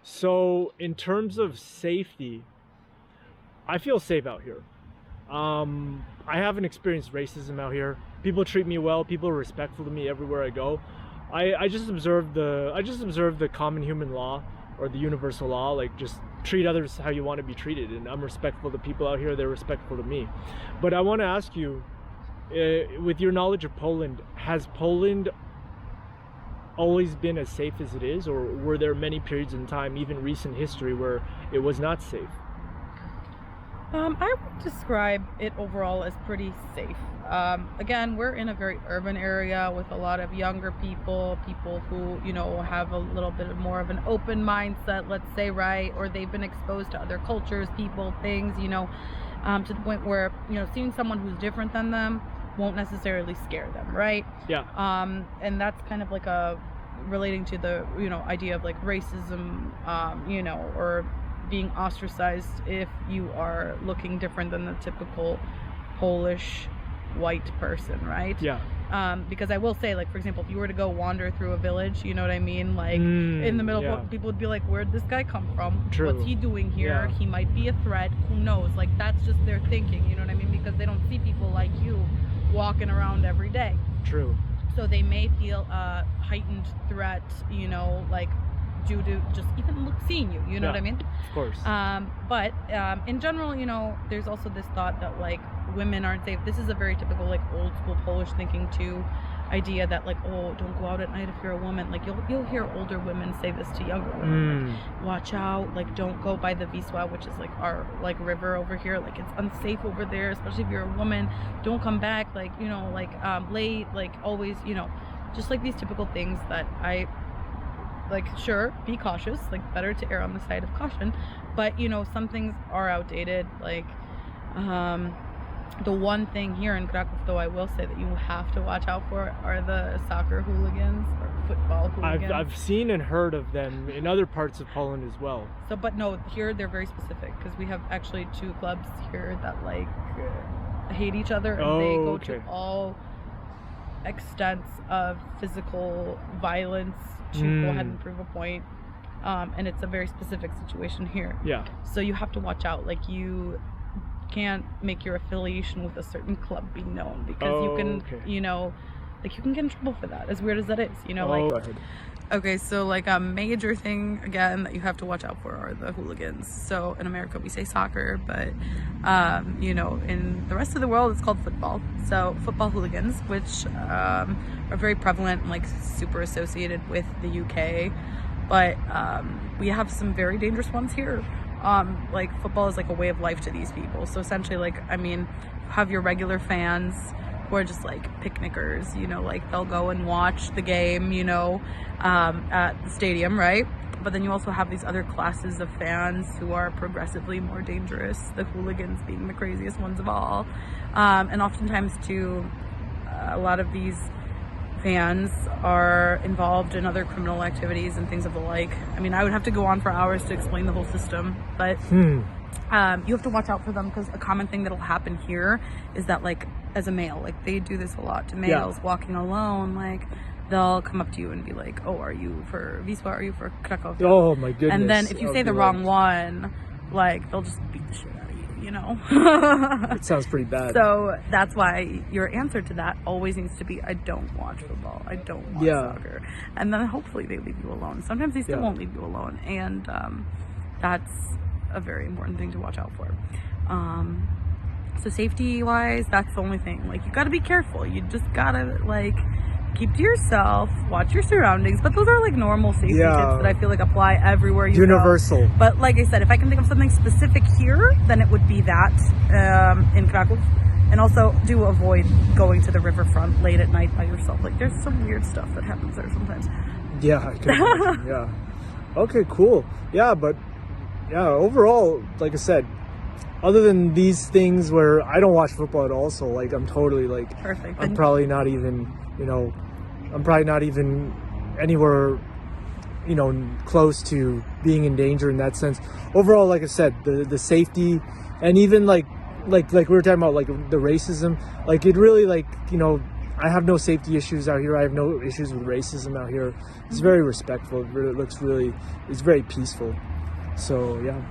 So in terms of safety, I feel safe out here. I haven't experienced racism out here. People treat me well. People are respectful to me everywhere I go. I just observe the common human law, or the universal law, like just treat others how you want to be treated. And I'm respectful to people out here. They're respectful to me. But I want to ask you, with your knowledge of Poland, has Poland always been as safe as it is, or were there many periods in time, even recent history, where it was not safe? I would describe it overall as pretty safe. Again, we're in a very urban area with a lot of younger people who, have a little bit more of an open mindset, let's say, right? Or they've been exposed to other cultures, people, things, to the point where, seeing someone who's different than them won't necessarily scare them, right? Yeah. And that's kind of like relating to the, idea of like racism, or being ostracized if you are looking different than the typical Polish white person, right? Yeah. Because I will say, like, for example, if you were to go wander through a village, you know what I mean? Like, in the middle, people would be like, where'd this guy come from? True. What's he doing here? Yeah. He might be a threat. Who knows? Like, that's just their thinking, you know what I mean? Because they don't see people like you walking around every day. True. So they may feel a heightened threat, like, due to just even seeing you, you know what I mean? Of course. But in general, there's also this thought that like women aren't safe. This is a very typical like old school Polish thinking too, idea that like, oh, don't go out at night if you're a woman. Like you'll hear older women say this to younger women. Like, watch out, like don't go by the Wisła, which is like our like river over here. Like it's unsafe over there, especially if you're a woman. Don't come back, like late, like always, just like these typical things that I like. Sure, be cautious, like better to err on the side of caution, but some things are outdated. Like the one thing here in Krakow, though, I will say that you have to watch out for are the soccer hooligans or football hooligans. I've seen and heard of them in other parts of Poland as well. So, but no, here they're very specific because we have actually 2 clubs here that like hate each other, and they go to all extents of physical violence to go ahead and prove a point. And it's a very specific situation here. Yeah. So you have to watch out. Like you can't make your affiliation with a certain club be known, because you can, like you can get in trouble for that, as weird as that is, Okay, so like a major thing again that you have to watch out for are the hooligans. So in America we say soccer, but in the rest of the world it's called football. So football hooligans, which are very prevalent and like super associated with the UK, but we have some very dangerous ones here. Like football is like a way of life to these people. So essentially, like, have your regular fans who are just like picnickers, like they'll go and watch the game, at the stadium, right? But then you also have these other classes of fans who are progressively more dangerous, the hooligans being the craziest ones of all. And oftentimes too, a lot of these fans are involved in other criminal activities and things of the like. I would have to go on for hours to explain the whole system, but you have to watch out for them, because a common thing that'll happen here is that, like, as a male, like they do this a lot to males walking alone, like they'll come up to you and be like, oh, are you for Wisła, are you for Krakow? Oh my goodness. And then if you say the wrong one, like they'll just beat the shit out of you. It sounds pretty bad. So that's why your answer to that always needs to be, I don't watch football, I don't watch soccer. And then hopefully they leave you alone. Sometimes they still won't leave you alone, and that's a very important thing to watch out for. So safety wise, that's the only thing. Like, you gotta be careful. You just gotta like keep to yourself, watch your surroundings. But those are like normal safety tips that I feel like apply everywhere you Universal. go. But like I said, if I can think of something specific here, then it would be that in Krakow. And also do avoid going to the riverfront late at night by yourself. Like there's some weird stuff that happens there sometimes. Yeah, I can imagine. Yeah. Okay, cool. Yeah, but overall, like I said, other than these things where I don't watch football at all, so like I'm totally like perfect. I'm probably not even, anywhere, close to being in danger in that sense. Overall, like I said, the safety, and even like we were talking about, like the racism, like it really, like, I have no safety issues out here. I have no issues with racism out here. It's very respectful. It looks really, it's very peaceful. So yeah.